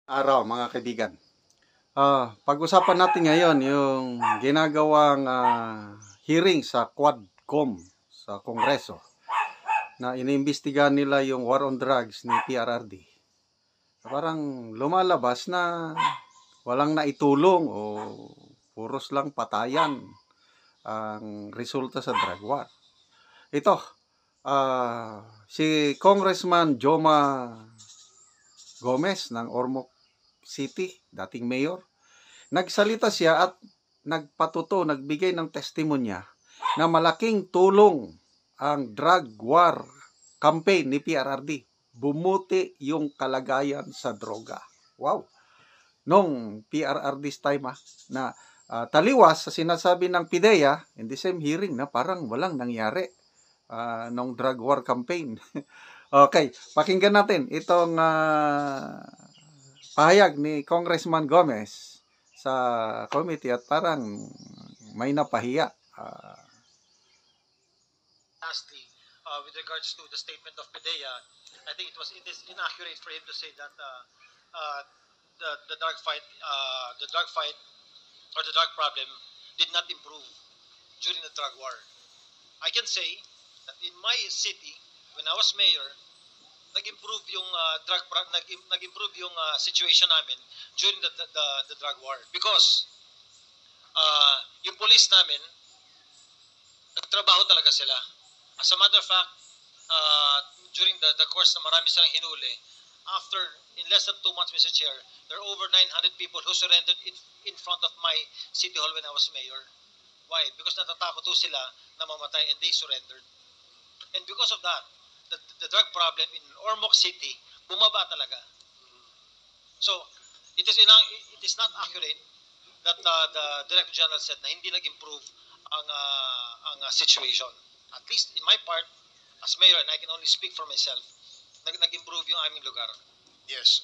Araw mga kaibigan. Pag-usapan natin ngayon yung ginagawang hearing sa Quadcom sa Kongreso na iniimbestigahan nila yung war on drugs ni PRRD. Parang lumalabas na walang naitulong o puros lang patayan ang resulta sa drug war. Ito, si Congressman Joma Gomez ng Ormoc City, dating mayor, nagsalita siya at nagbigay ng testimonya na malaking tulong ang drug war campaign ni PRRD. Bumuti yung kalagayan sa droga. Wow! Nung PRRD's time na taliwas sa sinasabi ng PIDEA in the same hearing na parang walang nangyari nung drug war campaign. Okay, pakinggan natin itong pahayag ni Congressman Gomez sa committee at parang may napahiya. With regards to the statement of PIDEA, I think it is inaccurate for him to say that the drug fight or the drug problem did not improve during the drug war. I can say that in my city, when I was mayor, nag-improve yung nag-improve yung situation namin during the drug war because yung police namin nagtrabaho talaga sila. As a matter of fact, during the course na marami silang hinuli, after in less than 2 months, Mr. Chair, there are over 900 people who surrendered in front of my city hall when I was mayor. Why? Because natatakot sila na mamatay and they surrendered. And because of that, the drug problem in Ormoc City bumaba talaga. So, it is not accurate that the Director General said na hindi nag-improve ang situation. At least in my part, as mayor, and I can only speak for myself, nag-improve yung aming lugar. Yes.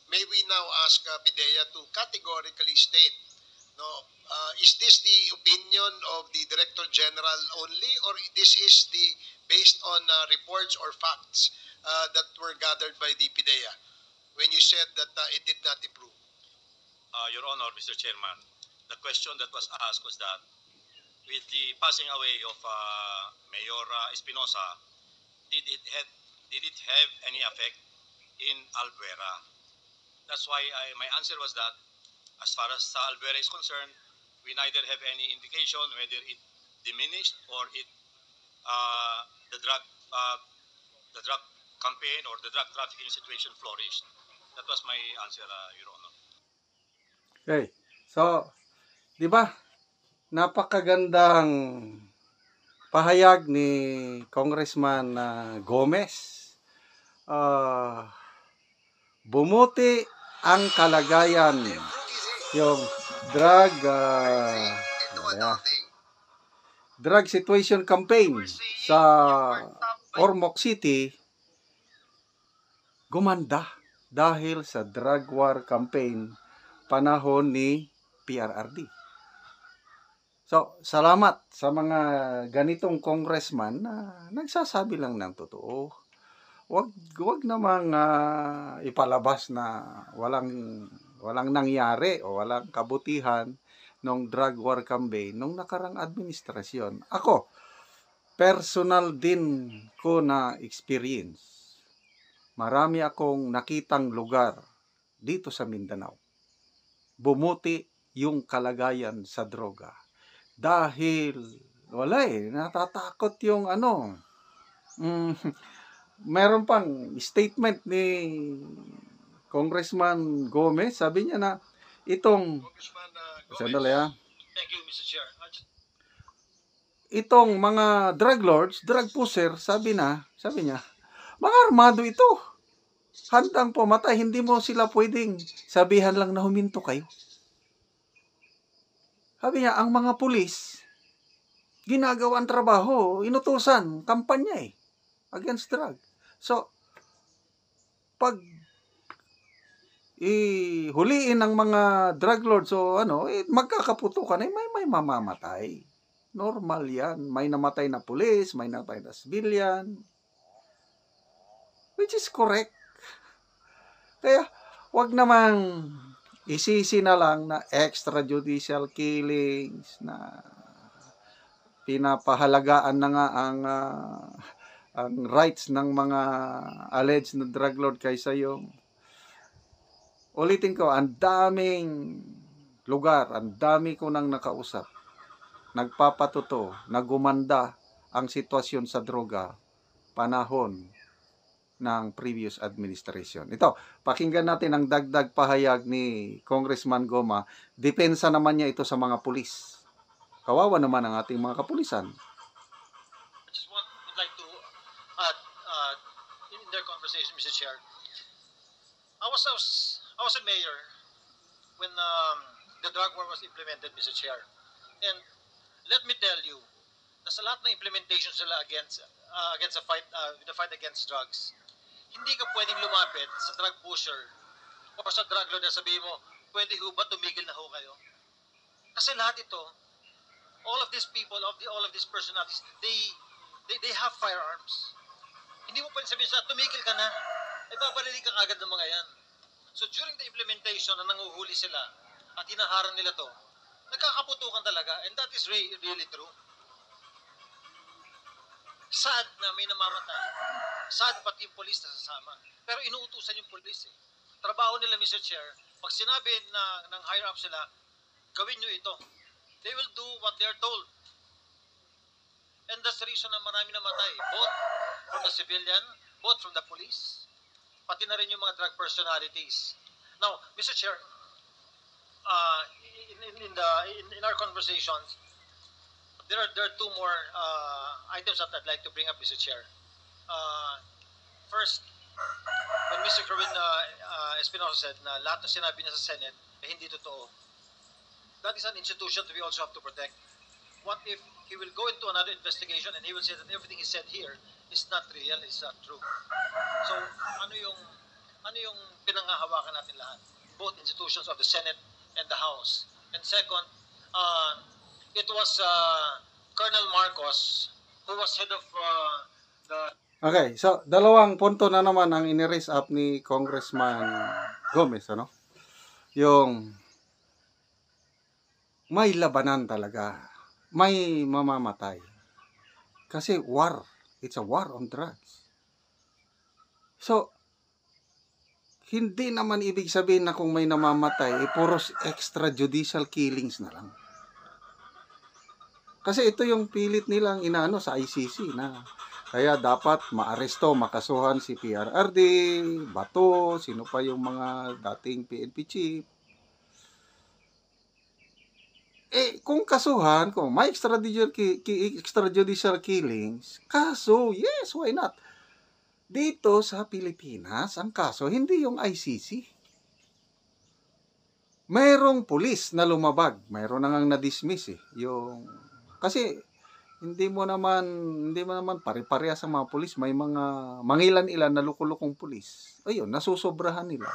May we now ask PIDEA to categorically state, is this the opinion of the Director General only, or this is based on reports or facts that were gathered by the PIDEA when you said that it did not improve? Your Honor, Mr. Chairman, the question that was asked was that with the passing away of Mayor Espinosa, did it have any effect in Albuera? That's why my answer was that as far as Albuera is concerned, we neither have any indication whether it diminished or the drug campaign or the drug trafficking situation flourished. That was my answer, Your Honor. Okay. So, di ba? Napakagandang pahayag ni Congressman Gomez. Bumuti ang kalagayan yung drug situation campaign sa Ormoc City gumanda dahil sa drug war campaign panahon ni PRRD. So, salamat sa mga ganitong congressman na nagsasabi lang ng totoo. Wag namang ipalabas na walang nangyari o walang kabutihan ng drug war campaign nung nakarang administrasyon. Ako, personal din ko na experience. Marami akong nakitang lugar dito sa Mindanao. Bumuti yung kalagayan sa droga. Dahil natatakot yung meron pang statement ni Congressman Gomez, sabi niya na itong Thank you, Mr. Chair. Itong mga drug lords, drug pusher, sabi niya, mga armado ito. Handang pumatay, hindi mo sila pwedeng sabihan lang na huminto kayo. Sabi niya, ang mga pulis, ginagawang trabaho, inutusan, kampanya against drug. So, pag huliin ng mga drug lords o magkakaputukan, may mamamatay. Normal yan. May namatay na pulis, may namatay na civilian. Which is correct. Kaya, wag namang isisi na lang na extrajudicial killings, na pinapahalagaan na nga ang rights ng mga alleged na drug lord kaysa yung, ulitin ko, ang daming lugar, ang dami ko nang nakausap, nagpapatuto na gumanda ang sitwasyon sa droga panahon ng previous administration. Ito, pakinggan natin ang dagdag pahayag ni Congressman Goma. Depensa naman niya ito sa mga pulis. Kawawa naman ang ating mga kapulisan. I just would like to add in their conversation, Mr. Chair. I was a mayor when the drug war was implemented, Mr. Chair. And let me tell you, nasa lahat ng implementation sila against the fight against drugs. Hindi ka pwedeng lumapit sa drug pusher o sa drug lord na sabihin mo, pwede ho ba tumigil na ho kayo? Kasi lahat ito, all of these people, all of these personalities, they have firearms. Hindi mo pwedeng sabihin sa tumigil ka na, ay babarili ka agad ng mga yan. So during the implementation na nanguhuli sila at hinaharang nila to, nagkakaputukan talaga, and that is really true. Sad na may namamatay. Sad pati yung police na sasama. Pero inuutusan yung police eh. Trabaho nila, Mr. Chair, pag sinabi ng higher up sila, gawin nyo ito. They will do what they are told. And that's the reason na marami namatay. Both from the civilian, both from the police, pati na rin yung mga drug personalities. Now, Mr. Chair, in our conversations, there are two more items that I'd like to bring up, Mr. Chair. First, when Mr. Kerwin Espinosa said na lahat na sinabi niya sa Senate ay hindi totoo. That is an institution that we also have to protect. What if he will go into another investigation and he will say that everything he said here is not real, is not true? So, ano yung pinanghahawakan natin lahat? Both institutions of the Senate and the House. And second, it was Colonel Marcos who was head of the... Okay, so dalawang punto na naman ang iniraise up ni Congressman Gomez, ano? Yung may labanan talaga. May mamamatay. Kasi war. It's a war on drugs. So, hindi naman ibig sabihin na kung may namamatay, puros extrajudicial killings na lang. Kasi ito yung pilit nilang inaano sa ICC na kaya dapat maaresto, makasuhan si PRRD, Bato, sino pa yung mga dating PNP chief. Kung kasuhan, kung may extrajudicial killings, kaso, yes, why not? Dito sa Pilipinas, ang kaso, hindi yung ICC. Mayroong pulis na lumabag. Mayroon na ngang na-dismiss eh. Kasi hindi mo naman pare-pareha sa mga pulis. May mga mangilan-ilan na lukulukong pulis. Ayun, nasusobrahan nila.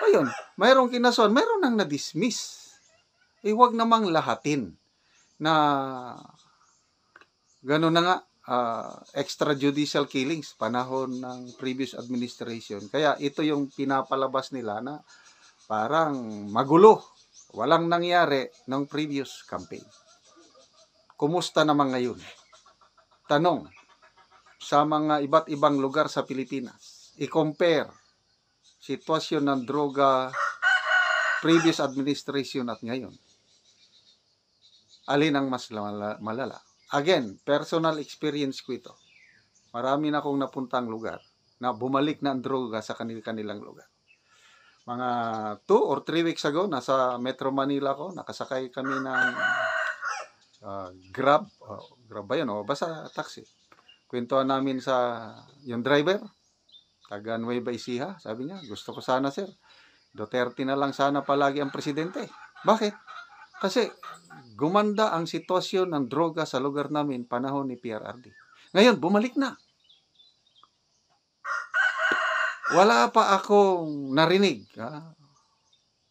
Ayun, mayroong kinasuhan, mayroon nang na-dismiss. Huwag namang lahatin na gano'n na nga, extrajudicial killings panahon ng previous administration. Kaya ito yung pinapalabas nila na parang magulo. Walang nangyari ng previous campaign. Kumusta naman ngayon? Tanong, sa mga iba't ibang lugar sa Pilipinas, i-compare sitwasyon ng droga previous administration at ngayon. Alin ang mas malala? Again, personal experience ko ito. Marami na akong napuntang lugar na bumalik na ang droga sa kanilang lugar. Mga 2 or 3 weeks ago, nasa Metro Manila ko, nakasakay kami ng Grab. Grab ba yun? Basta taxi. Kwentuhan namin sa yung driver, taga Nueva Ecija. Sabi niya, gusto ko sana sir, Duterte na lang sana palagi ang presidente. Bakit? Kasi gumanda ang sitwasyon ng droga sa lugar namin panahon ni PRRD. Ngayon, bumalik na. Wala pa akong narinig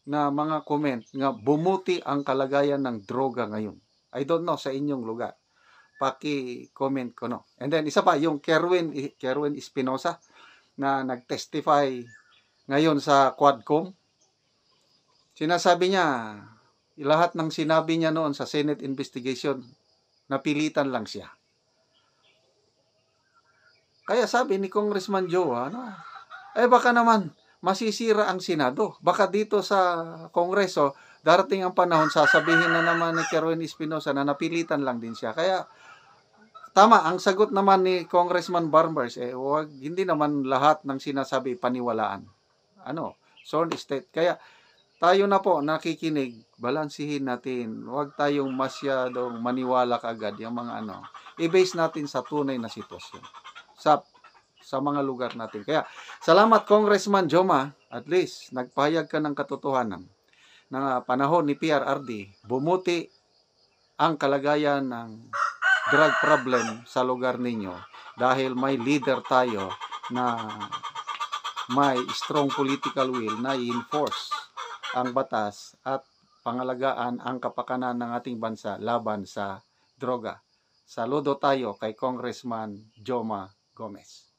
na mga comment nga bumuti ang kalagayan ng droga ngayon. I don't know sa inyong lugar. Paki-comment ko, no. And then, isa pa, yung Kerwin Espinosa na nag-testify ngayon sa Quadcom. Sinasabi niya, lahat ng sinabi niya noon sa Senate investigation, napilitan lang siya. Kaya sabi ni Congressman Joe, baka naman masisira ang Senado. Baka dito sa Kongreso, darating ang panahon, sasabihin na naman ni Kerwin Espinosa na napilitan lang din siya. Kaya, tama, ang sagot naman ni Congressman Barbers, hindi naman lahat ng sinasabi paniwalaan. Sworn state. Kaya, tayo na po nakikinig, balansihin natin. Huwag tayong masyadong maniwala kaagad yung mga i-base natin sa tunay na sitwasyon sa mga lugar natin. Kaya salamat Congressman Joma, at least nagpahayag ka ng katotohanan na panahon ni PRRD bumuti ang kalagayan ng drug problem sa lugar ninyo dahil may leader tayo na may strong political will na i-enforce ang batas at pangalagaan ang kapakanan ng ating bansa laban sa droga. Saludo tayo kay Congressman Joma Gomez.